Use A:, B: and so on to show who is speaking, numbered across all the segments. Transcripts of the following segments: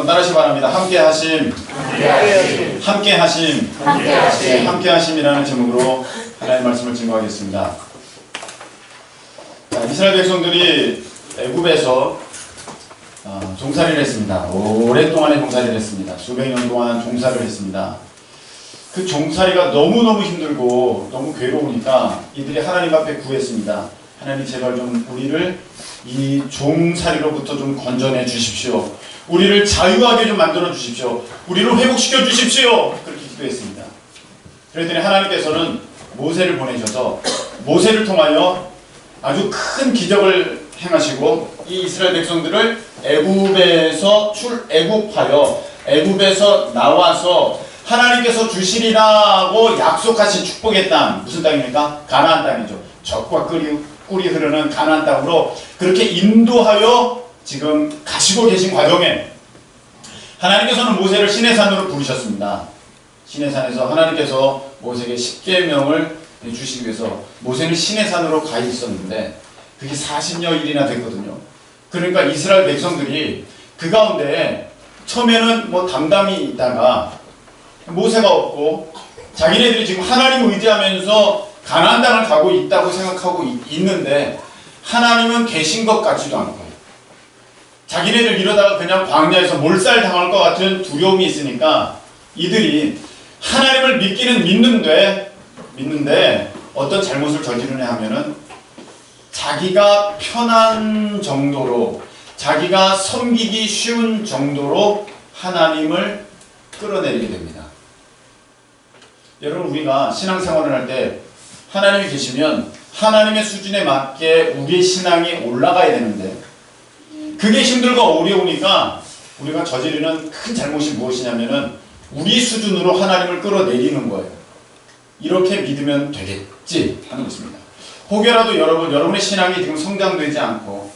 A: 따라하시 바랍니다. 함께하심. 함께하심. 네, 함께하심이라는 제목으로 하나님의 말씀을 증거하겠습니다. 자, 이스라엘 백성들이 애굽에서 종살이를 했습니다. 오랫동안의 종살이를 했습니다. 수백 년 동안 종살이를 했습니다. 그 종살이가 너무너무 힘들고 너무 괴로우니까 이들이 하나님 앞에 구했습니다. 하나님 제발 좀 우리를 이 종살이로부터 좀 건져내 주십시오. 우리를 자유하게 좀 만들어 주십시오. 우리를 회복시켜 주십시오. 그렇게 기도했습니다. 그랬더니 하나님께서는 모세를 보내셔서 모세를 통하여 아주 큰 기적을 행하시고 이 이스라엘 백성들을 애굽하여 애굽에서 나와서 하나님께서 주시리라고 약속하신 축복의 땅, 무슨 땅입니까? 가나안 땅이죠. 젖과 꿀이 흐르는 가나안 땅으로 그렇게 인도하여 지금 가시고 계신 과정에 하나님께서는 모세를 시내산으로 부르셨습니다. 시내산에서 하나님께서 모세에게 십계명을 주시기 위해서 모세는 시내산으로 가 있었는데 그게 40여일이나 됐거든요. 그러니까 이스라엘 백성들이 그 가운데 처음에는 뭐 담담히 있다가 모세가 없고 자기네들이 지금 하나님을 의지하면서 가나안 땅을 가고 있다고 생각하고 있는데 하나님은 계신 것 같지도 않고 자기네들 이러다가 그냥 광야에서 몰살당할 것 같은 두려움이 있으니까 이들이 하나님을 믿기는 믿는데 어떤 잘못을 저지르냐 하면은 자기가 편한 정도로 자기가 섬기기 쉬운 정도로 하나님을 끌어내리게 됩니다. 여러분 우리가 신앙생활을 할 때 하나님이 계시면 하나님의 수준에 맞게 우리의 신앙이 올라가야 되는데 그게 힘들고 어려우니까 우리가 저지르는 큰 잘못이 무엇이냐면은 우리 수준으로 하나님을 끌어내리는 거예요. 이렇게 믿으면 되겠지 하는 것입니다. 혹여라도 여러분의 신앙이 지금 성장되지 않고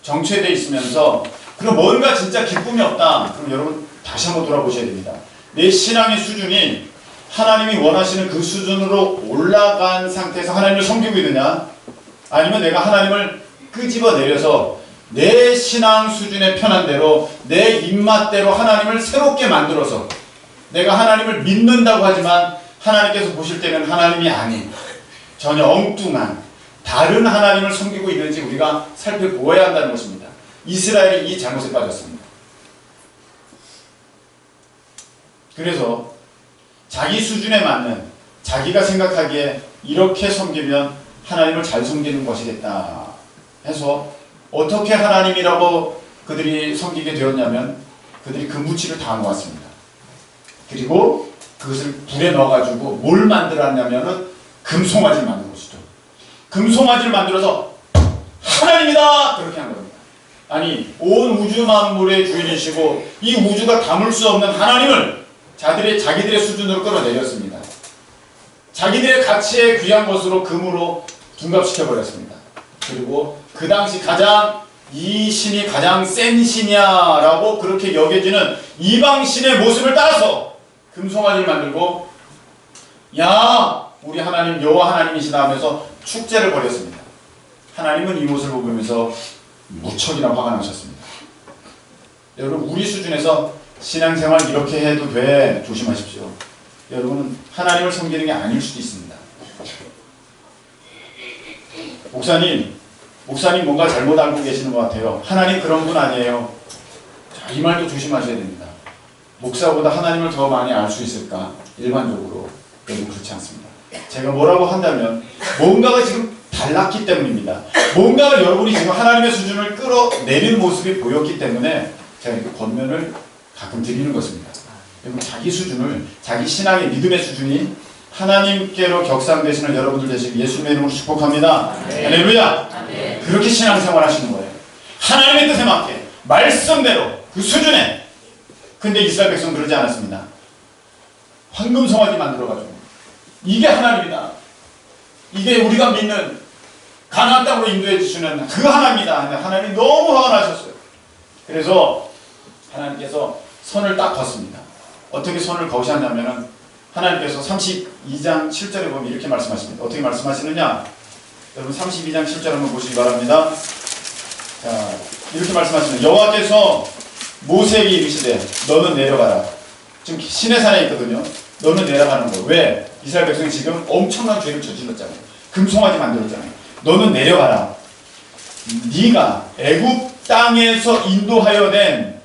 A: 정체되어 있으면서 그럼 뭔가 진짜 기쁨이 없다. 그럼 여러분 다시 한번 돌아보셔야 됩니다. 내 신앙의 수준이 하나님이 원하시는 그 수준으로 올라간 상태에서 하나님을 섬기고 있느냐 아니면 내가 하나님을 끄집어내려서 내 신앙 수준에 편한 대로 내 입맛대로 하나님을 새롭게 만들어서 내가 하나님을 믿는다고 하지만 하나님께서 보실 때는 하나님이 아닌 전혀 엉뚱한 다른 하나님을 섬기고 있는지 우리가 살펴보아야 한다는 것입니다. 이스라엘이 이 잘못에 빠졌습니다. 그래서 자기 수준에 맞는 자기가 생각하기에 이렇게 섬기면 하나님을 잘 섬기는 것이겠다 해서 어떻게 하나님이라고 그들이 섬기게 되었냐면 그들이 금붙이를 다 놓았습니다. 그리고 그것을 불에 넣어가지고 뭘 만들었냐면은 금송아지를 만든 것이죠. 금송아지를 만들어서 하나님이다! 그렇게 한 겁니다. 아니 온 우주 만물의 주인이시고 이 우주가 담을 수 없는 하나님을 자기들의 수준으로 끌어내렸습니다. 자기들의 가치에 귀한 것으로 금으로 둔갑시켜버렸습니다. 그리고 그 당시 이 신이 가장 센 신이야라고 그렇게 여겨지는 이방신의 모습을 따라서 금송아지를 만들고 야 우리 하나님 여호와 하나님이시다 하면서 축제를 벌였습니다. 하나님은 이 모습을 보면서 무척이나 화가 나셨습니다. 여러분 우리 수준에서 신앙생활 이렇게 해도 돼 조심하십시오. 여러분은 하나님을 섬기는 게 아닐 수도 있습니다. 목사님 뭔가 잘못 알고 계시는 것 같아요. 하나님 그런 분 아니에요. 자, 이 말도 조심하셔야 됩니다. 목사보다 하나님을 더 많이 알 수 있을까? 일반적으로 여러분 그렇지 않습니다. 제가 뭐라고 한다면 뭔가가 지금 달랐기 때문입니다. 뭔가가 여러분이 지금 하나님의 수준을 끌어내리는 모습이 보였기 때문에 제가 이렇게 권면을 가끔 드리는 것입니다. 여러분 자기 수준을 자기 신앙의 믿음의 수준이 하나님께로 격상되시는 여러분들 되시길 예수님의 이름으로 축복합니다. 할렐루야. 그렇게 신앙생활 하시는 거예요. 하나님의 뜻에 맞게 말씀대로 그 수준에. 근데 이스라엘 백성 그러지 않았습니다. 황금송아지 만들어가지고 이게 하나님이다. 이게 우리가 믿는 가나안 땅으로 인도해 주시는 그 하나님이다. 하나님이 너무 화가 나셨어요. 그래서 하나님께서 선을 딱 걷습니다. 어떻게 선을 거시하냐면은 하나님께서 32장 7절에 보면 이렇게 말씀하십니다. 어떻게 말씀하시느냐? 여러분 32장 7절 한번 보시기 바랍니다. 자, 이렇게 말씀하시는 여호와께서 모세에게 이르시되 너는 내려가라. 지금 시내산에 있거든요. 너는 내려가는 거. 왜? 이스라엘 백성이 지금 엄청난 죄를 저질렀잖아요. 금송아지 만들었잖아요. 너는 내려가라. 네가 애굽 땅에서 인도하여 된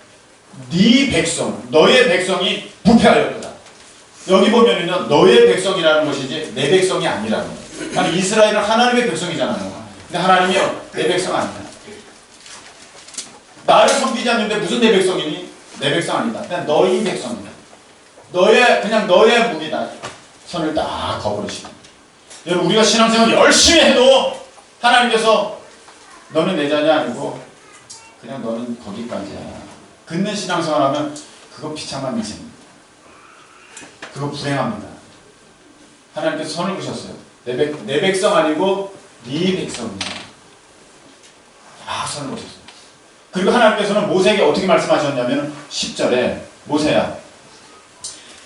A: 네 백성, 너의 백성이 부패하였다. 여기 보면은요, 너의 백성이라는 것이지 내 백성이 아니라는 거예요. 아니 이스라엘은 하나님의 백성이잖아요. 근데 하나님이요, 내 백성 아니다. 나를 섬기지 않는데 무슨 내 백성이니? 내 백성 아니다. 그냥 너희 백성이다. 그냥 너의 무기다. 선을 딱 거부르시고. 여러분, 우리가 신앙생활 열심히 해도 하나님께서 너는 내 자녀 아니고 그냥 너는 거기까지야. 긋는 신앙생활 하면 그거 비참한 인생입니다. 그거 불행합니다. 하나님께서 선을 그셨어요. 내 백성 아니고 네 백성이야. 아, 선을 그셨어요. 그리고 하나님께서는 모세에게 어떻게 말씀하셨냐면 10절에 모세야,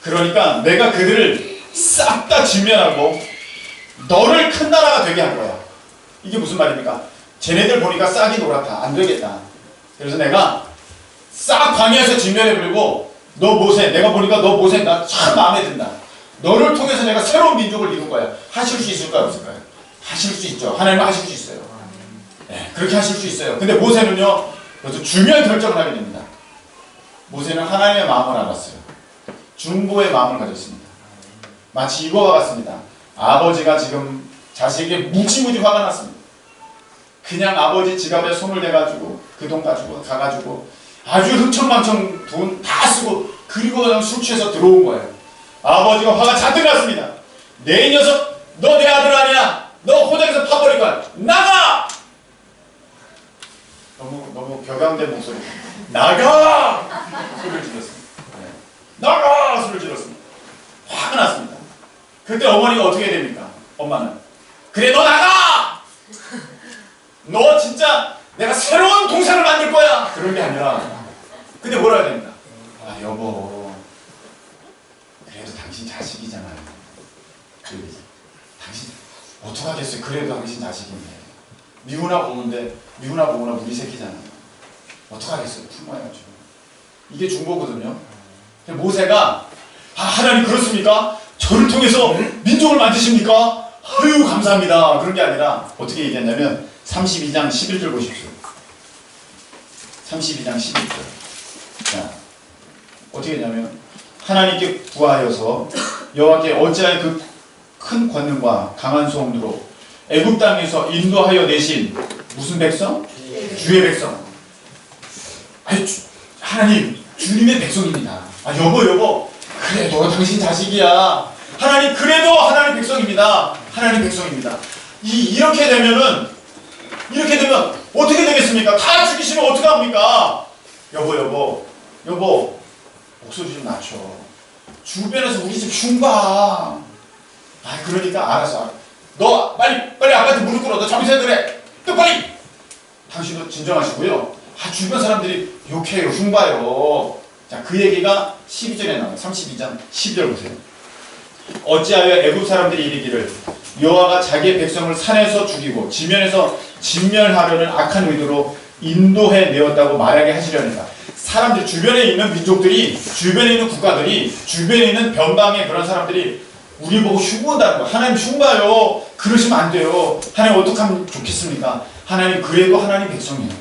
A: 그러니까 내가 그들을 싹 다 진멸하고 너를 큰 나라가 되게 할 거야. 이게 무슨 말입니까? 쟤네들 보니까 싹이 노랗다. 안 되겠다. 그래서 내가 싹 광야에서 진멸해버리고 너 모세, 내가 보니까 너 모세 나 참 마음에 든다. 너를 통해서 내가 새로운 민족을 이룰 거야. 하실 수 있을까요? 없을까요? 하실 수 있죠. 하나님은 하실 수 있어요. 네, 그렇게 하실 수 있어요. 근데 모세는요, 그래서 중요한 결정을 하게 됩니다. 모세는 하나님의 마음을 알았어요. 중보의 마음을 가졌습니다. 마치 이거와 같습니다. 아버지가 지금 자식에게 무지무지 화가 났습니다. 그냥 아버지 지갑에 손을 대가지고 그 돈 가지고 가가지고 아주 흥청망청 돈 다 쓰고 그리고 그냥 술 취해서 들어온 거예요. 아버지가 화가 잔뜩 났습니다. 내 녀석, 너 내 아들 아니야? 너 호적에서 파버릴 거야. 나가! 너무 격양된 목소리. 나가! 소리를 질렀습니다. 네. 나가! 소리를 질렀습니다. 화가 났습니다. 그때 어머니가 어떻게 해야 됩니까? 엄마는 그래, 너 나가! 너 진짜 내가 새로운 동생을 만들 거야! 그런 게 아니라 근데 뭐라 해야 됩니까? 아, 여보, 그래도 당신 자식이잖아요. 당신 어떡하겠어요? 그래도 당신 자식인데 미우나 고모인데 미우나 고모나 우리 새끼잖아요. 어떡하겠어요? 품어야죠. 이게 중보거든요. 근데 모세가 하나님 그렇습니까? 저를 통해서 민족을 만드십니까? 아유 감사합니다. 그런 게 아니라 어떻게 얘기했냐면 32장 11절 보십시오. 32장 11절. 자, 어떻게 했냐면 하나님께 구하여서 여호와께 어찌하여 그 큰 권능과 강한 소음으로 애굽 땅에서 인도하여 내신 무슨 백성? 주의 백성. 아니, 하나님 주님의 백성입니다. 아, 여보 그래도 당신 자식이야. 하나님 그래도 하나님 백성입니다. 하나님 백성입니다. 이렇게 되면 어떻게 되겠습니까? 다 죽이시면 어떡합니까? 여보 목소리 좀 낮춰. 주변에서 우리 집 흉봐. 아, 그러니까 알았어. 너 빨리 아빠한테 무릎 꿇어. 너 정신 차려. 또 빨리. 당신도 진정하시고요. 아, 주변 사람들이 욕해요, 흉봐요. 자, 그 얘기가 12절에 나와요. 32장 12절 보세요. 어찌하여 애굽 사람들이 이르기를 여호와가 자기의 백성을 산에서 죽이고 지면에서 진멸하려는 악한 의도로 인도해 내었다고 말하게 하시려니까. 사람들, 주변에 있는 민족들이, 주변에 있는 국가들이, 주변에 있는 변방의 그런 사람들이 우리 보고 흉보한다는 거야. 하나님 흉봐요. 그러시면 안 돼요. 하나님 어떻게 하면 좋겠습니까? 하나님 그래도 하나님 백성이에요.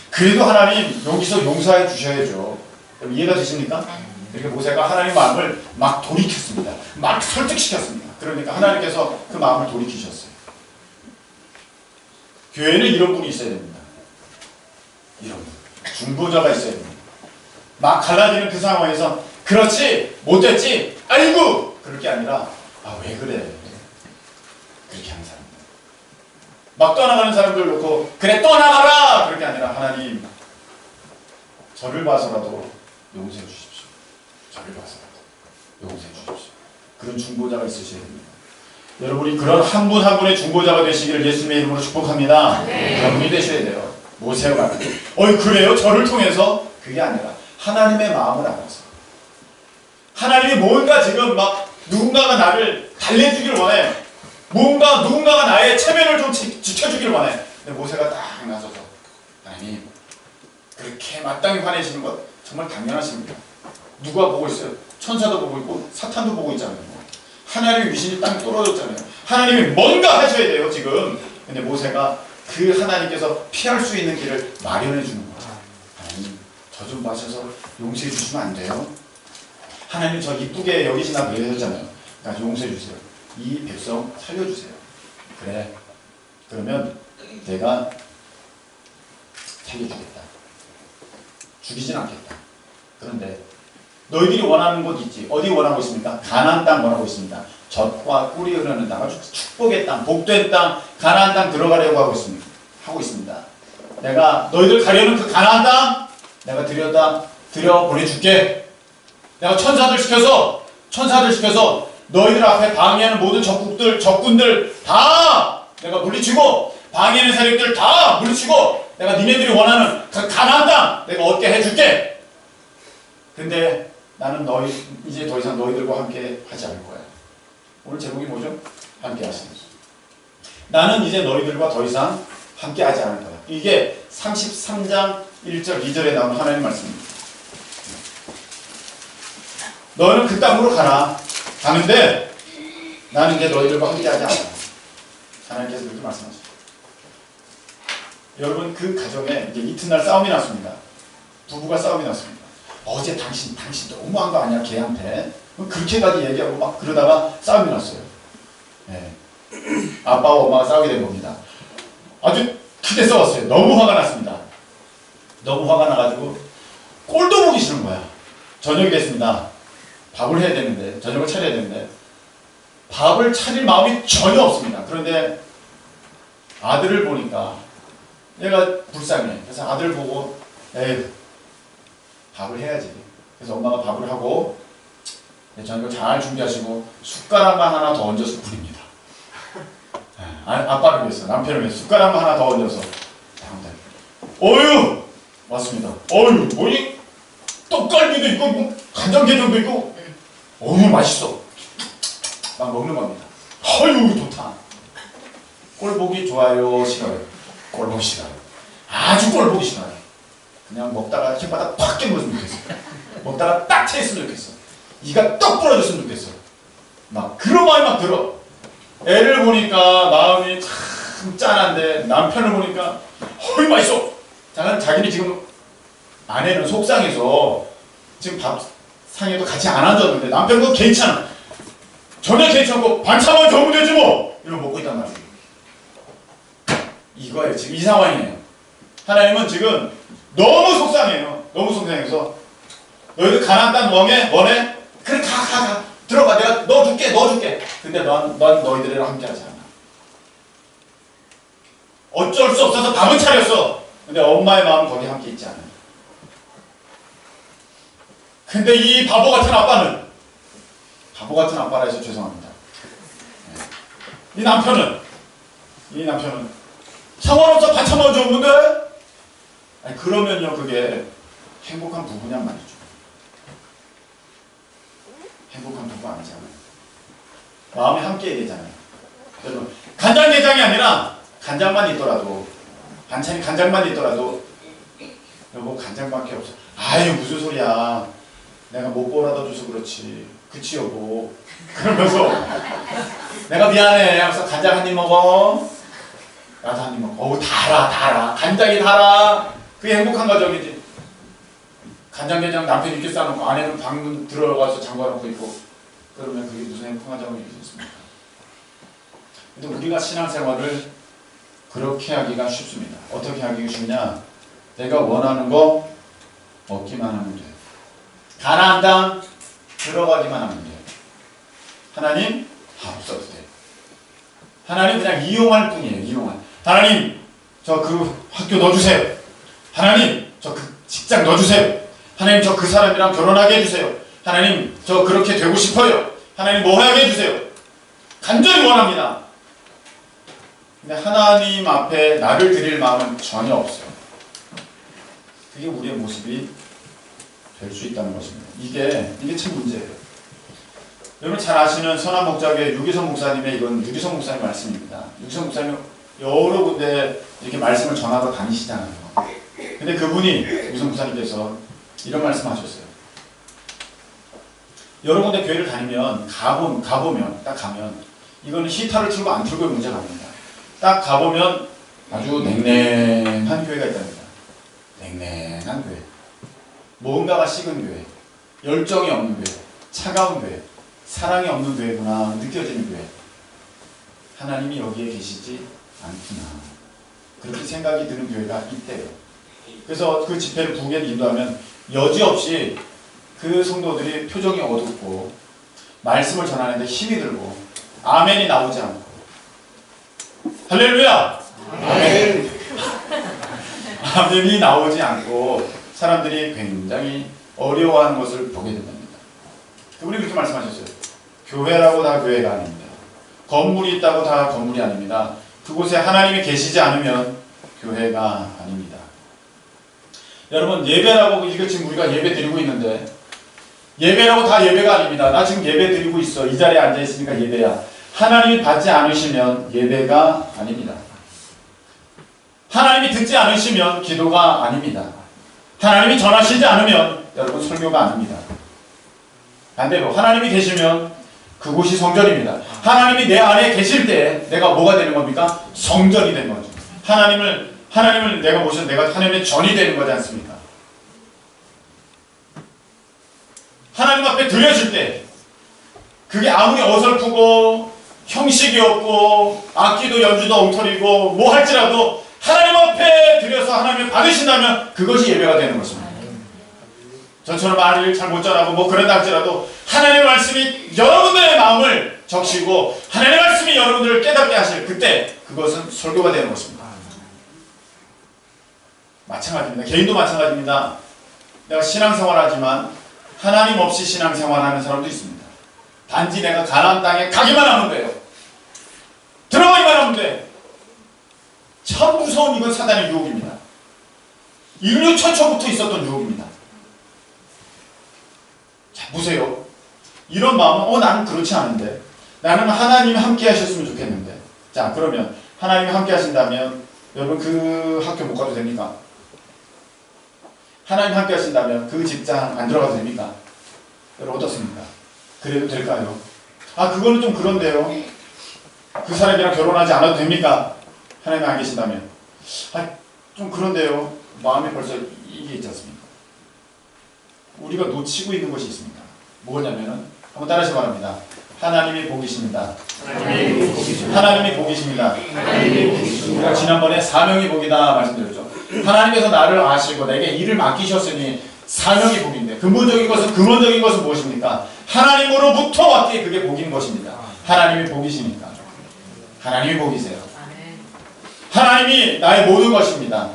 A: 그래도 하나님 여기서 용서해 주셔야죠. 이해가 되십니까? 이렇게 모세가 하나님 마음을 막 돌이켰습니다. 막 설득시켰습니다. 그러니까 하나님께서 그 마음을 돌이키셨어요. 교회는 이런 분이 있어야 됩니다. 이런 분. 중보자가 있어야 됩니다. 막 갈라지는 그 상황에서 그렇지, 못됐지, 아이고! 그럴 게 아니라 왜 그래? 그렇게 하는 사람들. 막 떠나가는 사람들 놓고 그래 떠나가라! 그럴 게 아니라 하나님 저를 봐서라도 용서해 주십시오. 저를 봐서라도 용서해 주십시오. 그런 중보자가 있으셔야 됩니다. 여러분이 그런 한 분 한 분의 중보자가 되시기를 예수님의 이름으로 축복합니다. 그런 분이 되셔야 돼요. 모세가 그래요? 저를 통해서? 그게 아니라 하나님의 마음을 알아서 하나님이 뭔가 지금 막 누군가가 나를 달래주기를 원해. 뭔가 누군가가 나의 체면을 좀 지켜주기를 원해. 근데 모세가 딱 나서서 하나님 그렇게 마땅히 화내시는 것 정말 당연하십니다. 누가 보고 있어요? 천사도 보고 있고 사탄도 보고 있잖아요. 하나님의 위신이 땅에 떨어졌잖아요. 하나님이 뭔가 하셔야 돼요 지금. 근데 모세가 그 하나님께서 피할 수 있는 길을 마련해 주는 거야. 하나님 저 좀 마셔서 용서해 주시면 안 돼요? 하나님 저 이쁘게 여기시나 그러셨잖아요. 그러니까 용서해 주세요. 이 백성 살려주세요. 그래. 그러면 내가 살려주겠다. 죽이진 않겠다. 그런데 너희들이 원하는 곳 있지. 어디 원하고 있습니까? 가나안 땅 원하고 있습니다. 젖과 꿀이 흐르는 땅, 축복의 땅, 복된 땅, 가나안 땅 들어가려고 하고 있습니다. 내가 너희들 가려는 그 가나안 땅 내가 들여 보내줄게. 내가 천사들 시켜서 너희들 앞에 방해하는 모든 적군들 다 내가 물리치고 방해하는 세력들 다 물리치고 내가 니네들이 원하는 그 가나안 땅 내가 얻게 해줄게. 근데 나는 이제 더 이상 너희들과 함께 하지 않을 거야. 오늘 제목이 뭐죠? 함께 하시는. 나는 이제 너희들과 더 이상 함께 하지 않을 거야. 이게 33장 1절 2절에 나오는 하나님의 말씀입니다. 너는 그 땅으로 가라. 가는데 나는 이제 너희들과 함께 하지 않아. 하나님께서 그렇게 말씀하셨어요. 여러분 그 가정에 이제 이튿날 싸움이 났습니다. 부부가 싸움이 났습니다. 어제 당신 너무한 거 아니야 걔한테. 그렇게까지 얘기하고 막 그러다가 싸움이 났어요. 네. 아빠와 엄마가 싸우게 된 겁니다. 아주 크게 싸웠어요. 너무 화가 났습니다. 너무 화가 나가지고 꼴도 보기 싫은 거야. 저녁이 됐습니다. 밥을 해야 되는데 저녁을 차려야 되는데 밥을 차릴 마음이 전혀 없습니다. 그런데 아들을 보니까 얘가 불쌍해. 그래서 아들 보고 에휴 밥을 해야지. 그래서 엄마가 밥을 하고 저녁을 잘 준비하시고 숟가락만 하나 더 얹어서 부립니다. 아빠를 위해서, 남편을 위해서 숟가락만 하나 더 얹어서 어휴 맞습니다. 어휴 뭐니 떡갈비도 있고 뭐 간장게장도 있고 어휴 맛있어. 막 먹는 겁니다. 어휴 좋다. 꼴보기 좋아요 싫어요? 꼴보기 싫어요. 아주 꼴보기 싫어요. 그냥 먹다가 혓바닥 팍 깨물었으면 좋겠어. 먹다가 딱 채했으면 좋겠어. 이가 떡 부러졌으면 좋겠어. 막 그런 마음이 막 들어. 애를 보니까 마음이 참 짠한데 남편을 보니까 어이 맛있어. 자기는 지금 아내는 속상해서 지금 밥상에도 같이 안 앉았는데 남편은 그거 괜찮아. 전혀 괜찮고 반찬만 적으면 되지 뭐. 이러고 먹고 있단 말이에요. 이거예요. 지금 이 상황이에요. 하나님은 지금 너무 속상해요. 너무 속상해서 너희들 가나안 땅 원해? 그래 가 들어가. 내가 넣어줄게. 근데 넌 너희들이랑 함께하지 않아. 어쩔 수 없어서 밥은 차렸어. 근데 엄마의 마음은 거기 함께 있지 않아요. 근데 이 바보 같은 아빠라 해서 죄송합니다. 이 남편은 상관없어 반찬만 줬는데 아니 그러면요 그게 행복한 부부냔 말이죠. 행복한 부부 아니잖아요. 마음이 함께 되잖아요. 여러분 간장게장이 아니라 간장만 있더라도 반찬이 간장만 있더라도 여보 간장밖에 없어. 아유 무슨 소리야. 내가 못 벌어다 줘서 그렇지. 그치 여보. 그러면서 내가 미안해. 하면서 간장 한 입 먹어. 나도 한 입 먹어. 어우 달아. 간장이 달아. 그게 행복한 가정이지. 간장게장 남편이 이렇게 싸놓고 아내는 방문 들어가서 잠궈놓고 있고 그러면 그게 무슨 행복한 가정이 있겠습니까? 근데 우리가 신앙생활을 그렇게 하기가 쉽습니다. 어떻게 하기가 쉽냐? 내가 원하는 거 얻기만 하면 돼요. 가나안 땅 들어가기만 하면 돼요. 하나님 없어도 돼요. 하나님 그냥 이용할 뿐이에요. 이용할. 하나님 저 그 학교 넣어주세요. 하나님 저 그 직장 넣어주세요. 하나님 저 그 사람이랑 결혼하게 해주세요. 하나님 저 그렇게 되고 싶어요. 하나님 뭐 하게 해주세요. 간절히 원합니다. 근데 하나님 앞에 나를 드릴 마음은 전혀 없어요. 그게 우리의 모습이 될 수 있다는 것입니다. 이게 참 문제예요. 여러분 잘 아시는 선한 목자교회 유기성 목사님의 이건 유기성 목사님 말씀입니다. 유기성 목사님 여러 군데 이렇게 말씀을 전하러 다니시잖아요. 근데 그분이 유기성 목사님께서 이런 말씀하셨어요. 여러 군데 교회를 다니면 가보면 딱 가면 이거는 히터를 틀고 안 틀고의 문제가 아닙니다. 딱 가보면 아주 냉랭한 교회가 있답니다. 냉랭한 교회. 뭔가가 식은 교회. 열정이 없는 교회. 차가운 교회. 사랑이 없는 교회구나 느껴지는 교회. 하나님이 여기에 계시지 않구나. 그렇게 생각이 드는 교회가 있대요. 그래서 그 집회를 부흥에 인도하면 여지없이 그 성도들이 표정이 어둡고 말씀을 전하는데 힘이 들고 아멘이 나오지 않고 할렐루야! 아멘! 아멘이 나오지 않고 사람들이 굉장히 어려워하는 것을 보게 된답니다. 그분이 그렇게 말씀하셨어요. 교회라고 다 교회가 아닙니다. 건물이 있다고 다 건물이 아닙니다. 그곳에 하나님이 계시지 않으면 교회가 아닙니다. 여러분 예배라고 이거 지금 우리가 예배 드리고 있는데 예배라고 다 예배가 아닙니다. 나 지금 예배 드리고 있어. 이 자리에 앉아 있으니까 예배야. 하나님이 받지 않으시면 예배가 아닙니다. 하나님이 듣지 않으시면 기도가 아닙니다. 하나님이 전하시지 않으면 여러분 설교가 아닙니다. 반대로 하나님이 계시면 그곳이 성전입니다. 하나님이 내 안에 계실 때 내가 뭐가 되는 겁니까? 성전이 되는 거죠. 하나님을 내가 모셔서 내가 하나님의 전이 되는 거지 않습니까? 하나님 앞에 드려질 때 그게 아무리 어설프고 형식이 없고 악기도 연주도 엉터리고 뭐 할지라도 하나님 앞에 드려서 하나님을 받으신다면 그것이 예배가 되는 것입니다. 저처럼 말을 잘 못 전하고 뭐 그런다 할지라도 하나님의 말씀이 여러분들의 마음을 적시고 하나님의 말씀이 여러분들을 깨닫게 하실 그때 그것은 설교가 되는 것입니다. 마찬가지입니다. 개인도 마찬가지입니다. 내가 신앙생활하지만 하나님 없이 신앙생활하는 사람도 있습니다. 단지 내가 가나안 땅에 가기만 하면 돼요. 들어가기만 하면 돼. 참 무서운 이건 사단의 유혹입니다. 인류 최초부터 있었던 유혹입니다. 자, 보세요. 이런 마음은 나는 그렇지 않은데 나는 하나님이 함께 하셨으면 좋겠는데 자 그러면 하나님이 함께 하신다면 여러분 그 학교 못 가도 됩니까? 하나님 함께 하신다면 그 직장 안 들어가도 됩니까? 여러분 어떻습니까? 그래도 될까요? 그거는 좀 그런데요. 그 사람이랑 결혼하지 않아도 됩니까? 하나님 안 계신다면 좀 그런데요. 마음에 벌써 이게 있지 않습니까? 우리가 놓치고 있는 것이 있습니다. 뭐냐면은 한번 따라하시기 바랍니다. 하나님이 복이십니다. 하나님이 복이십니다. 우리가 지난번에 사명이 복이다 말씀드렸죠. 하나님께서 나를 아시고 내게 일을 맡기셨으니 사명이 복인데 근본적인 것은 무엇입니까? 하나님으로부터 왔기에 그게 복인 것입니다. 하나님이 복이시니까. 하나님이 복이세요. 하나님이 나의 모든 것입니다.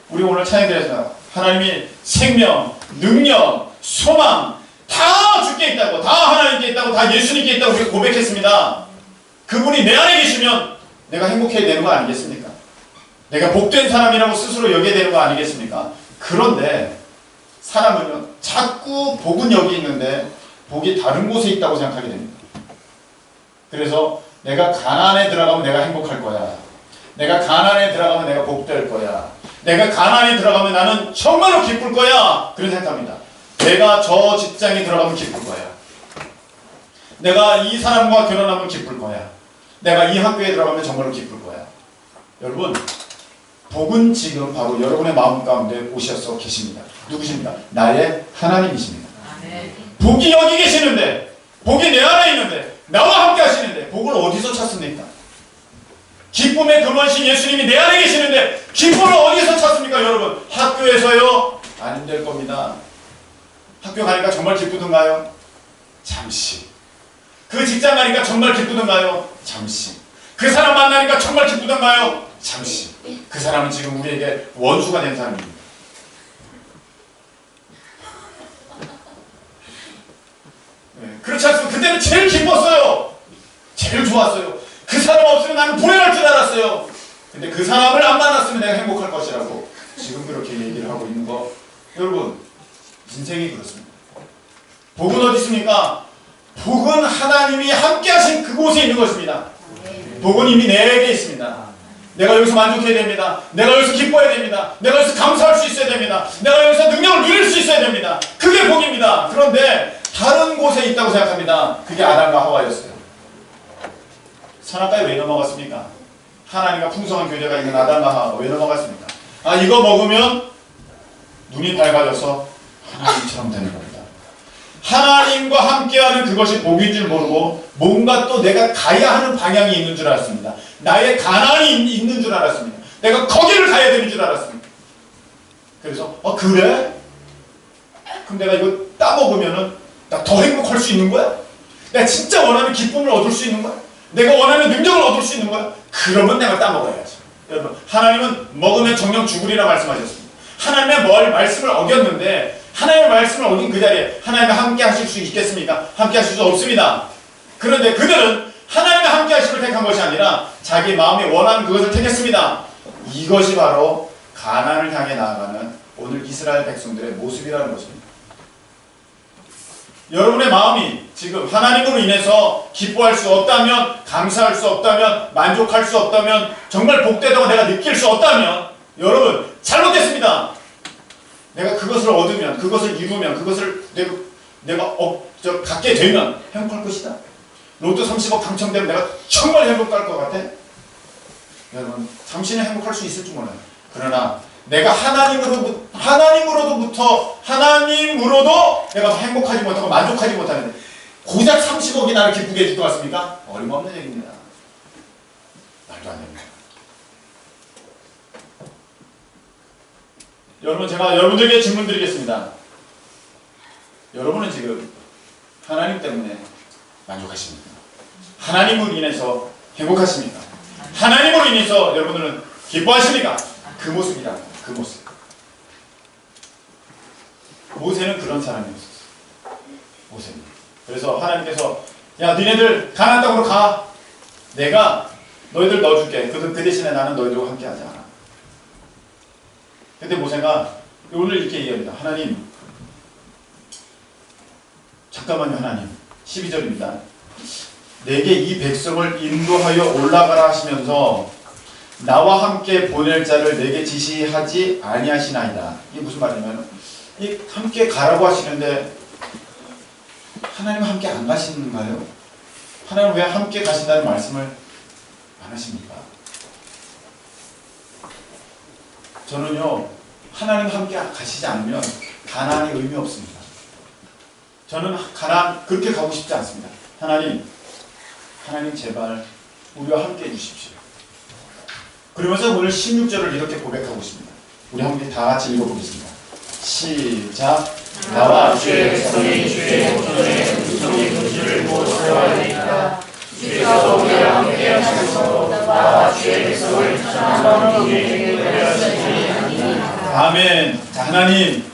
A: 우리 오늘 찬양드렸습니다. 하나님이 생명, 능력, 소망 다 주께 있다고, 다 하나님께 있다고, 다 예수님께 있다고 우리가 고백했습니다. 그분이 내 안에 계시면 내가 행복해야 되는 거 아니겠습니까? 내가 복된 사람이라고 스스로 여겨야 되는 거 아니겠습니까? 그런데 사람은요 자꾸 복은 여기 있는데 복이 다른 곳에 있다고 생각하게 됩니다. 그래서 내가 가나안에 들어가면 내가 행복할 거야. 내가 가나안에 들어가면 내가 복될 거야. 내가 가나안에 들어가면 나는 정말로 기쁠 거야. 그런 생각합니다. 내가 저 직장에 들어가면 기쁠 거야. 내가 이 사람과 결혼하면 기쁠 거야. 내가 이 학교에 들어가면 정말로 기쁠 거야. 여러분 복은 지금 바로 여러분의 마음 가운데 오셔서 계십니다. 누구십니까? 나의 하나님이십니다. 복이 여기 계시는데 복이 내 안에 있는데 나와 함께 하시는데 복을 어디서 찾습니까? 기쁨의 근원신 예수님이 내 안에 계시는데 기쁨을 어디서 찾습니까 여러분? 학교에서요? 안 될 겁니다. 학교 가니까 정말 기쁘던가요? 잠시. 그 직장 가니까 정말 기쁘던가요? 잠시. 그 사람 만나니까 정말 기쁘던가요? 잠시. 그 사람은 지금 우리에게 원수가 된 사람입니다. 네, 그렇지 않습니까? 그때는 제일 기뻤어요. 제일 좋았어요. 그 사람 없으면 나는 불행할 줄 알았어요. 근데 그 사람을 안 만났으면 내가 행복할 것이라고 지금 그렇게 얘기를 하고 있는 거 여러분 인생이 그렇습니다. 복은 어디 있습니까? 복은 하나님이 함께 하신 그곳에 있는 것입니다. 복은 이미 내게 있습니다. 내가 여기서 만족해야 됩니다. 내가 여기서 기뻐야 됩니다. 내가 여기서 감사할 수 있어야 됩니다. 내가 여기서 능력을 누릴 수 있어야 됩니다. 그게 복입니다. 그런데 다른 곳에 있다고 생각합니다. 그게 아담과 하와였어요. 선악과에 왜 넘어갔습니까? 하나님과 풍성한 교제가 있는 아담과 하와가 왜 넘어갔습니까? 아, 이거 먹으면 눈이 밝아져서 하나님처럼 되는 겁니다. 하나님과 함께하는 그것이 복인 줄 모르고 뭔가 또 내가 가야 하는 방향이 있는 줄 알았습니다. 나의 가난이 있는 줄 알았습니다. 내가 거기를 가야 되는 줄 알았습니다. 그래서 그래? 그럼 내가 이거 따먹으면은 나 더 행복할 수 있는 거야? 내가 진짜 원하는 기쁨을 얻을 수 있는 거야? 내가 원하는 능력을 얻을 수 있는 거야? 그러면 내가 따먹어야지. 여러분, 하나님은 먹으면 정령 죽으리라 말씀하셨습니다. 하나님의 말씀을 어겼는데 하나님의 말씀을 어긴 그 자리에 하나님과 함께 하실 수 있겠습니까? 함께 하실 수 없습니다. 그런데 그들은 하나님과 함께 하심을 택한 것이 아니라 자기 마음이 원하는 그것을 택했습니다. 이것이 바로 가나안을 향해 나아가는 오늘 이스라엘 백성들의 모습이라는 것입니다. 여러분의 마음이 지금 하나님으로 인해서 기뻐할 수 없다면, 감사할 수 없다면, 만족할 수 없다면, 정말 복되다고 내가 느낄 수 없다면 여러분 잘못됐습니다. 내가 그것을 얻으면, 그것을 이루면, 그것을 내가 갖게 되면 행복할 것이다. 로또 30억 당첨되면 내가 정말 행복할 것 같아. 여러분, 당신은 행복할 수 있을지 몰라요. 그러나 내가 하나님으로도 내가 행복하지 못하고 만족하지 못하는데 고작 30억이 나를 기쁘게 해줄 것 같습니까? 어림없는 얘기입니다. 말도 안 됩니다. 여러분, 제가 여러분들에게 질문 드리겠습니다. 여러분은 지금 하나님 때문에 만족하십니까? 하나님으로 인해서 행복하십니까? 하나님으로 인해서 여러분들은 기뻐하십니까? 그 모습이랍니다. 그 모습. 모세는 그런 사람이었어요. 모세는. 그래서 하나님께서 야, 니네들 가나안 땅으로 가. 내가 너희들 넣어줄게. 그 대신에 나는 너희들과 함께 하지 않아. 근데 모세가 오늘 이렇게 얘기합니다. 하나님, 잠깐만요. 하나님. 12절입니다. 내게 이 백성을 인도하여 올라가라 하시면서 나와 함께 보낼 자를 내게 지시하지 아니하시나이다. 이게 무슨 말이냐면 이 함께 가라고 하시는데 하나님은 함께 안 가시는가요? 하나님은 왜 함께 가신다는 말씀을 안 하십니까? 저는요, 하나님 함께 가시지 않으면 가나안이 의미 없습니다. 저는 가나안 그렇게 가고 싶지 않습니다. 하나님 제발 우리와 함께 해주십시오. 그러면서 오늘 16절을 이렇게 고백하고 있습니다. 우리 함께 다 같이 읽어보겠습니다. 시작. 나와 주의 백성이 주의 보존의 음성의 금주를 모셔와야겠다. 주께서 우리와 함께 하셔서 나와 주의 백성을 천하만으로 우리에게 하시니 아멘. 자, 하나님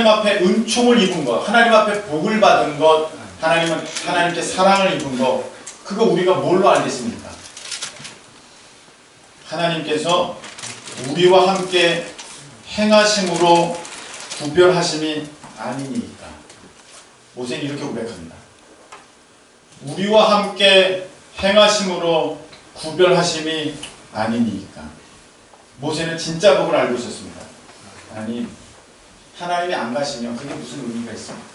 A: 앞에 은총을 입은 것, 하나님 앞에 복을 받은 것, 하나님께 사랑을 입은 것, 그거 우리가 뭘로 알겠습니까? 하나님께서 우리와 함께 행하심으로 구별하심이 아니니까. 모세는 이렇게 고백합니다. 우리와 함께 행하심으로 구별하심이 아니니까. 모세는 진짜 복을 알고 있었습니다. 하나님이 안 가시면 그게 무슨 의미가 있습니까?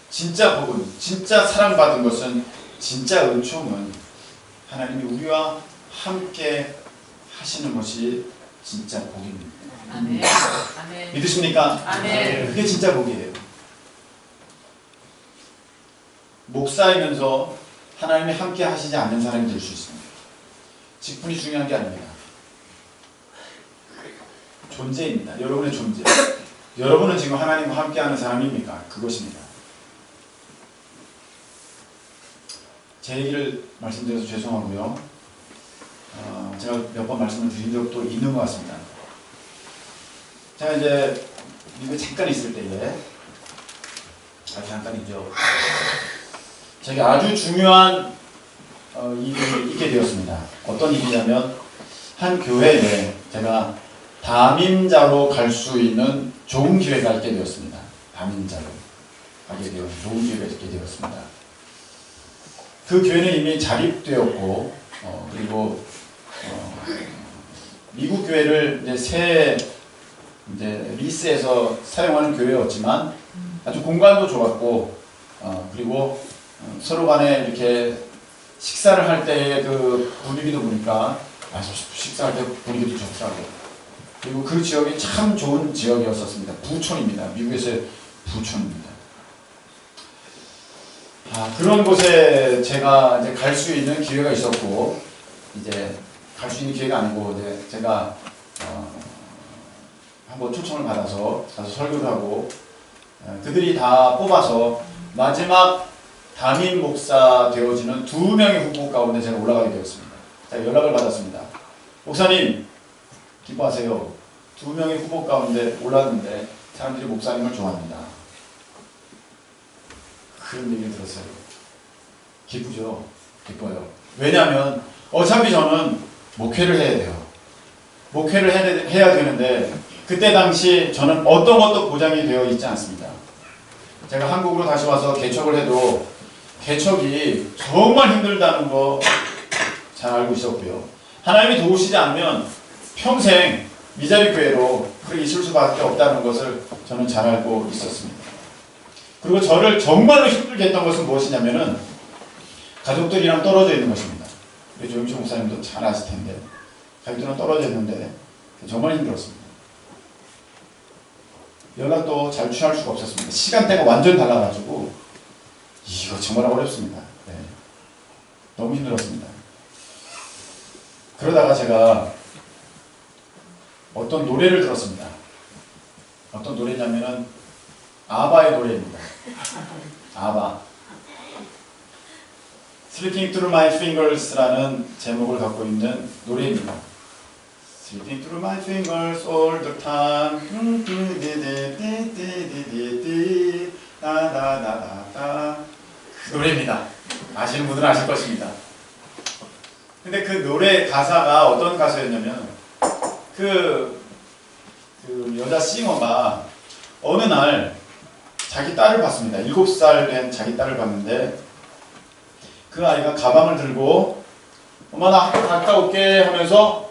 A: 진짜 복은, 진짜 사랑받은 것은, 진짜 은총은 하나님이 우리와 함께 하시는 것이 진짜 복입니다.
B: 아멘.
A: 믿으십니까?
B: 아멘.
A: 그게 진짜 복이에요. 목사이면서 하나님이 함께 하시지 않는 사람이 될 수 있습니다. 직분이 중요한 게 아닙니다. 존재입니다. 여러분의 존재. 여러분은 지금 하나님과 함께하는 사람입니까? 그것입니다. 제 얘기를 말씀드려서 죄송하고요. 제가 몇 번 말씀을 드린 적도 있는 것 같습니다. 제가 이제 미국에 잠깐 있을 때에 잠깐이죠. 제가 아주 중요한 일이 있게 되었습니다. 어떤 일이냐면 한 교회에 제가 담임자로 갈 수 있는 좋은 기회가 있게 되었습니다. 담임자로 가게 되어 좋은 기회가 있게 되었습니다. 그 교회는 이미 자립되었고 그리고 미국 교회를 이제 새 리스에서 사용하는 교회였지만 아주 공간도 좋았고 그리고 서로 간에 이렇게 식사를 할 때의 그 분위기도 보니까 식사할 때 분위기도 좋더라고. 그리고 그 지역이 참 좋은 지역이었었습니다. 부촌입니다. 미국에서의 부촌입니다. 그런 곳에 제가 이제 갈 수 있는 기회가 있었고, 이제 갈 수 있는 기회가 아니고, 이제 제가 한번 초청을 받아서 가서 설교를 하고, 그들이 다 뽑아서 마지막 담임 목사 되어지는 2명의 후보 가운데 제가 올라가게 되었습니다. 제가 연락을 받았습니다. 목사님, 기뻐하세요. 2명의 후보 가운데 올랐는데 사람들이 목사님을 좋아합니다. 그런 얘기를 들었어요. 기쁘죠? 기뻐요. 왜냐하면 어차피 저는 목회를 해야 돼요. 목회를 해야 되는데 그때 당시 저는 어떤 것도 보장이 되어 있지 않습니다. 제가 한국으로 다시 와서 개척을 해도 개척이 정말 힘들다는 거 잘 알고 있었고요. 하나님이 도우시지 않으면 평생 미자리 교회로 그렇게 있을 수밖에 없다는 것을 저는 잘 알고 있었습니다. 그리고 저를 정말로 힘들게 했던 것은 무엇이냐면은 가족들이랑 떨어져 있는 것입니다. 우리 조영주 목사님도 잘 아실 텐데 가족들이랑 떨어져 있는데 정말 힘들었습니다. 연락도 잘 취할 수가 없었습니다. 시간대가 완전히 달라가지고 이거 정말 어렵습니다. 네. 너무 힘들었습니다. 그러다가 제가 어떤 노래를 들었습니다. 어떤 노래냐면은 아바의 노래입니다. 아바. Slipping through my fingers라는 제목을 갖고 있는 노래입니다. Slipping through my fingers all the time. 그 노래입니다. 아시는 분들은 아실 것입니다. 근데 그 노래 가사가 어떤 가사였냐면 그 여자 싱어가 어느 날 자기 딸을 봤습니다. 7살 된 자기 딸을 봤는데 그 아이가 가방을 들고 엄마 나 학교 갔다 올게 하면서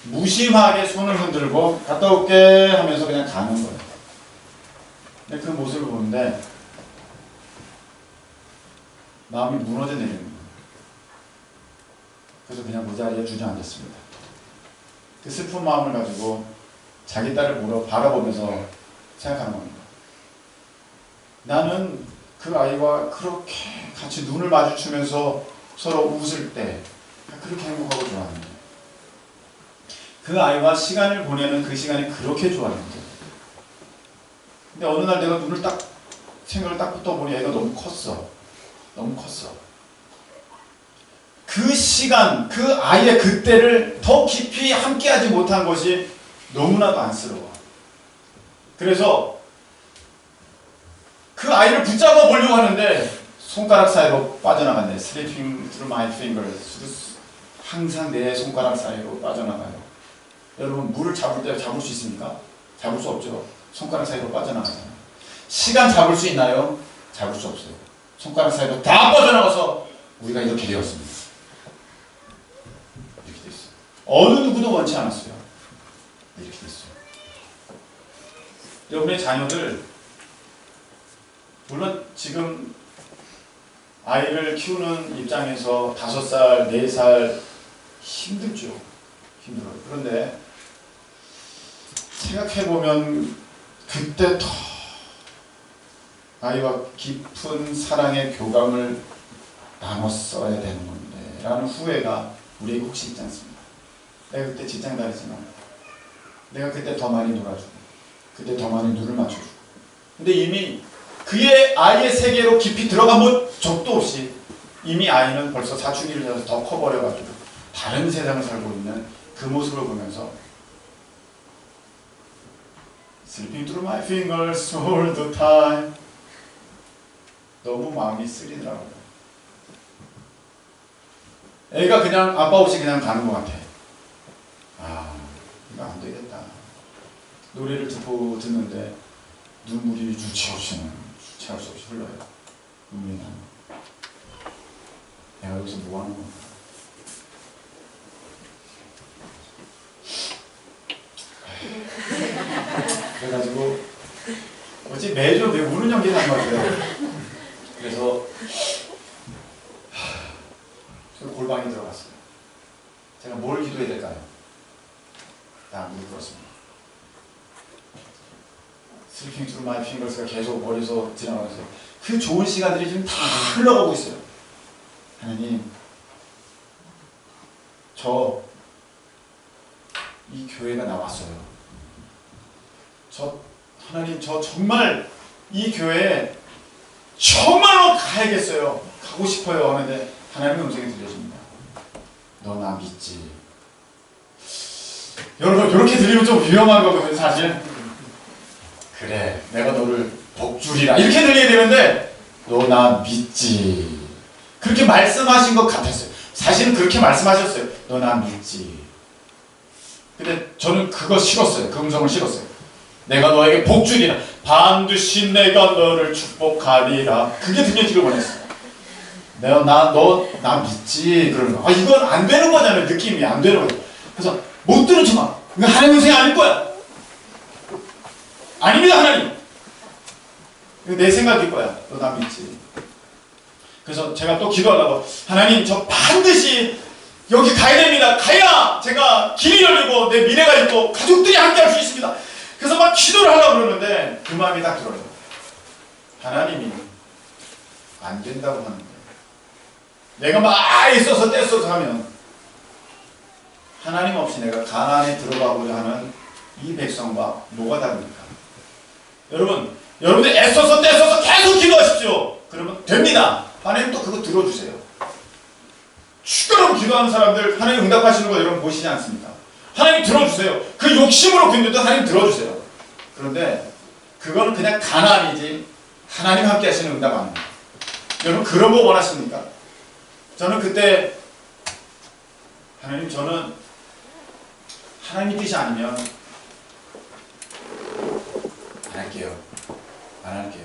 A: 무심하게 손을 흔들고 갔다 올게 하면서 그냥 가는 거예요. 근데 그 모습을 보는데 마음이 무너져 내리는 거예요. 그래서 그냥 그 자리에 주저앉았습니다. 그 슬픈 마음을 가지고 자기 딸을 바라보면서 생각하는 겁니다. 나는 그 아이와 그렇게 같이 눈을 마주치면서 서로 웃을 때 그렇게 행복하고 좋았는데 그 아이와 시간을 보내는 그 시간이 그렇게 좋았는데 근데 어느 날 내가 눈을 딱 생각을 딱 붙어보니 애가 너무 컸어. 너무 컸어. 그 시간, 그 아이의 그때를 더 깊이 함께하지 못한 것이 너무나도 안쓰러워. 그래서 그 아이를 붙잡아 보려고 하는데 손가락 사이로 빠져나간대. Slipping through my fingers. 항상 내 손가락 사이로 빠져나가요. 여러분 물을 잡을 때 잡을 수 있습니까? 잡을 수 없죠. 손가락 사이로 빠져나가잖아요. 시간 잡을 수 있나요? 잡을 수 없어요. 손가락 사이로 다 빠져나가서 우리가 이렇게 되었습니다. 이렇게 됐어요. 어느 누구도 원치 않았어요. 이렇게 됐어요. 여러분의 자녀들 물론 지금 아이를 키우는 입장에서 5살, 4살 힘들죠. 힘들어요. 그런데 생각해보면 그때 더 아이와 깊은 사랑의 교감을 나눴어야 되는 건데 라는 후회가 우리에게 혹시 있지 않습니까? 내가 그때 직장 다니지만 내가 그때 더 많이 놀아주고 그때 더 많이 눈을 맞춰주고 근데 이미 그의 아이의 세계로 깊이 들어간 적도 없이 이미 아이는 벌써 사춘기를 지나서 더 커버려가지고 다른 세상을 살고 있는 그 모습을 보면서 Slipping through my fingers all the time 너무 마음이 쓰리더라고요. 애가 그냥 아빠 없이 그냥 가는 것 같아. 이거 안 되겠다. 노래를 듣는데 눈물이 주체할 수 없이 흘러요. 눈물이 나는. 내가 여기서 뭐 하는 건가? 그래가지고 뭐지 매주 우는 연기 하는 것 같아요. 그래서 저 골방에 들어갔어요. 제가 뭘 기도해야 될까요? 딱 무릎 꿇었습니다. 슬핑 through my fingers가 계속 머리에서 지나가면서 그 좋은 시간들이 지금 다 흘러가고 있어요. 하나님, 저 이 교회가 나왔어요. 하나님, 저 정말 이 교회에 정말로 가야겠어요. 가고 싶어요. 하는데 하나님의 음성이 들려집니다. 너 나 믿지? 여러분, 이렇게 들리면 좀 위험한 거거든요, 사실. 그래, 내가 너를 복주리라. 이렇게 들려야 되는데, 너 나 믿지? 그렇게 말씀하신 것 같았어요. 사실은 그렇게 말씀하셨어요. 너 나 믿지? 근데 저는 그거 싫었어요. 그 음성을 싫었어요. 내가 너에게 복주리라. 반드시 내가 너를 축복하리라. 그게 들려지길 원했어요. 너 나 믿지? 그러는 거. 이건 안 되는 거잖아요. 느낌이 안 되는 거예요. 그래서 못 들은 척. 이거 하나님 음성이 아닐 거야. 아닙니다, 하나님. 이거 내 생각일 거야. 너 나 믿지? 그래서 제가 또 기도하려고, 하나님, 저 반드시 여기 가야 됩니다. 가야 제가 길이 열리고 내 미래가 있고 가족들이 함께 할 수 있습니다. 그래서 막 기도를 하려고 그러는데 그 마음이 딱 들어요. 하나님이 안 된다고 하는데 내가 막 있어서 떼써서 하면 하나님 없이 내가 가나안에 들어가고자 하는 이 백성과 뭐가 다릅니까? 여러분들 애써서 떼써서 계속 기도하십시오. 그러면 됩니다. 하나님 또 그거 들어주세요. 죽도록 기도하는 사람들 하나님 응답하시는 거 여러분 보시지 않습니까? 하나님 들어주세요. 그 욕심으로 근데도 하나님 들어주세요. 그런데 그거는 그냥 가난이지 하나님 함께 하시는 응답 아닙니다. 여러분 그런 거 원하십니까? 저는 그때 하나님, 저는 하나님 뜻이 아니면 안 할게요.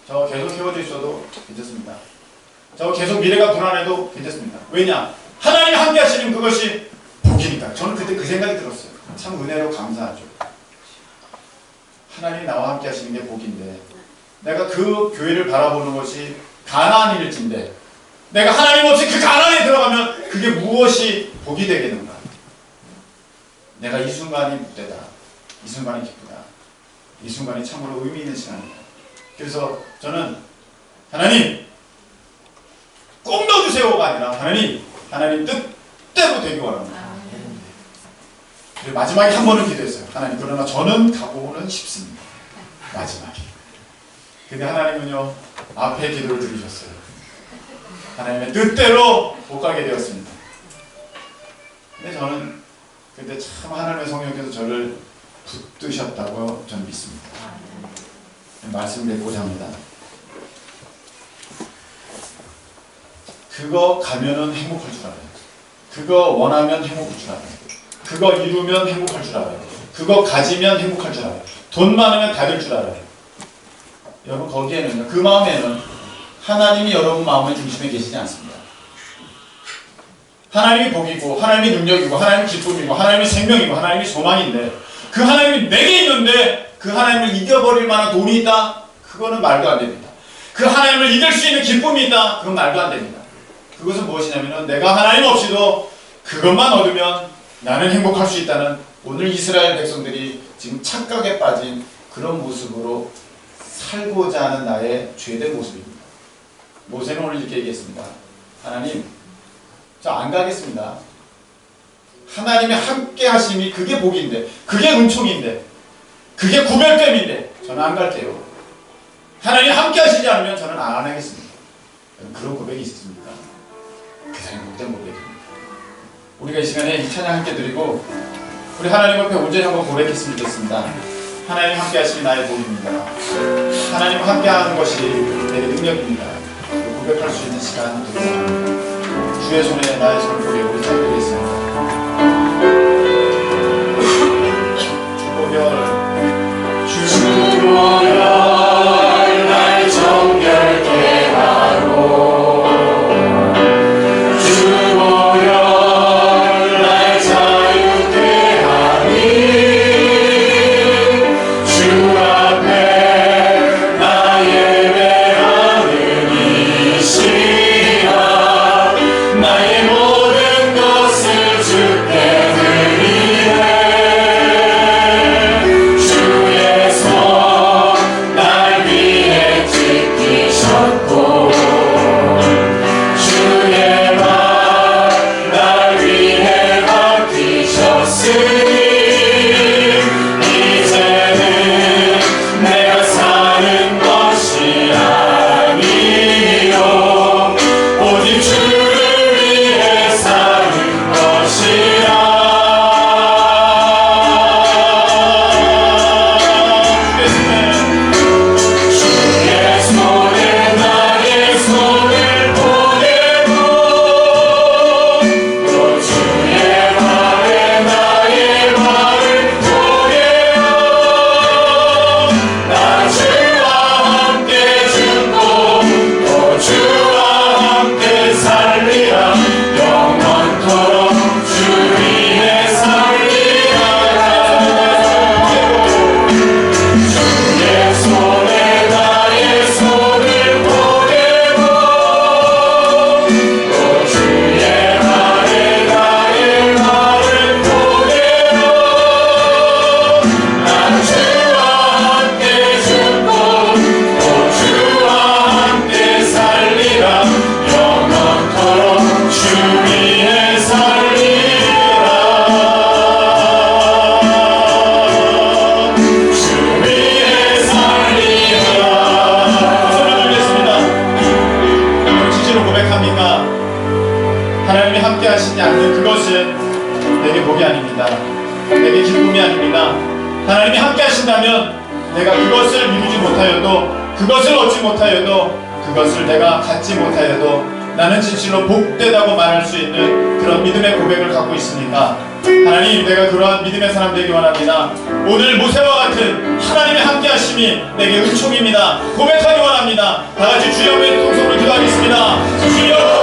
A: 저 계속 헤어져 있어도 괜찮습니다. 저 계속 미래가 불안해도 괜찮습니다. 왜냐? 하나님 함께 하시는 그것이 복이니까. 저는 그때 그 생각이 들었어요. 참 은혜로 감사하죠. 하나님이 나와 함께 하시는 게 복인데 내가 그 교회를 바라보는 것이 가나안일진데 내가 하나님 없이 그 가나안에 들어가면 그게 무엇이 복이 되겠는가? 내가 이 순간이 복되다. 이 순간이 기쁘다. 이 순간이 참으로 의미 있는 시간이다. 그래서 저는 하나님 꼭 넣어주세요가 아니라 하나님 뜻대로 되기 원합니다. 그리고 마지막에 한 번은 기도했어요. 하나님, 그러나 저는 가고는 싶습니다. 마지막에. 근데 하나님은요 앞에 기도를 들으셨어요. 하나님의 뜻대로 못 가게 되었습니다. 근데 저는 그때 참 하나님의 성령께서 저를 붙드셨다고 저는 믿습니다. 말씀을 맺고자 합니다. 그거 가면은 행복할 줄 알아요. 그거 원하면 행복할 줄 알아요. 그거 이루면 행복할 줄 알아요. 그거 가지면 행복할 줄 알아요. 돈 많으면 다 될 줄 알아요. 여러분 거기에는요, 그 마음에는 하나님이 여러분 마음의 중심에 계시지 않습니다. 하나님이 복이고 하나님이 능력이고 하나님이 기쁨이고 하나님이 생명이고 하나님이 소망인데 그 하나님이 내게 있는데 그 하나님을 이겨버릴 만한 돈이 있다? 그거는 말도 안 됩니다. 그 하나님을 이길 수 있는 기쁨이 있다? 그건 말도 안 됩니다. 그것은 무엇이냐면 내가 하나님 없이도 그것만 얻으면 나는 행복할 수 있다는 오늘 이스라엘 백성들이 지금 착각에 빠진 그런 모습으로 살고자 하는 나의 죄된 모습입니다. 모세는 오늘 이렇게 얘기했습니다. 하나님, 저 안 가겠습니다. 하나님의 함께 하심이 그게 복인데, 그게 은총인데, 그게 구별됨인데 저는 안 갈게요. 하나님 함께 하시지 않으면 저는 안 하겠습니다. 그런 고백이 있습니까? 그 사람이 복된 고백입니다. 우리가 이 시간에 이 찬양 함께 드리고 우리 하나님 앞에 온전히 한번 고백했으면 좋겠습니다. 하나님 함께 하심이 나의 복입니다. 하나님 함께 하는 것이 내 능력입니다. 고백할 수 있는 시간 드리겠습니다. 주의 손에 나의 손을 고개 우리 드리겠습니다. 주보혈 날 정결케 하고 주보혈 날 자유케 하니 주 하나님이 함께 하시지 않는 그것은 내게 복이 아닙니다. 내게 기쁨이 아닙니다. 하나님이 함께 하신다면 내가 그것을 이루지 못하여도, 그것을 얻지 못하여도, 그것을 내가 갖지 못하여도 나는 진실로 복되다고 말할 수 있는 그런 믿음의 고백을 갖고 있으니까 하나님, 내가 그러한 믿음의 사람 되기 원합니다. 오늘 모세와 같은 하나님의 함께 하심이 내게 은총입니다. 고백하기 원합니다. 다같이 주여 외쳐 통성으로 기도하겠습니다. 주여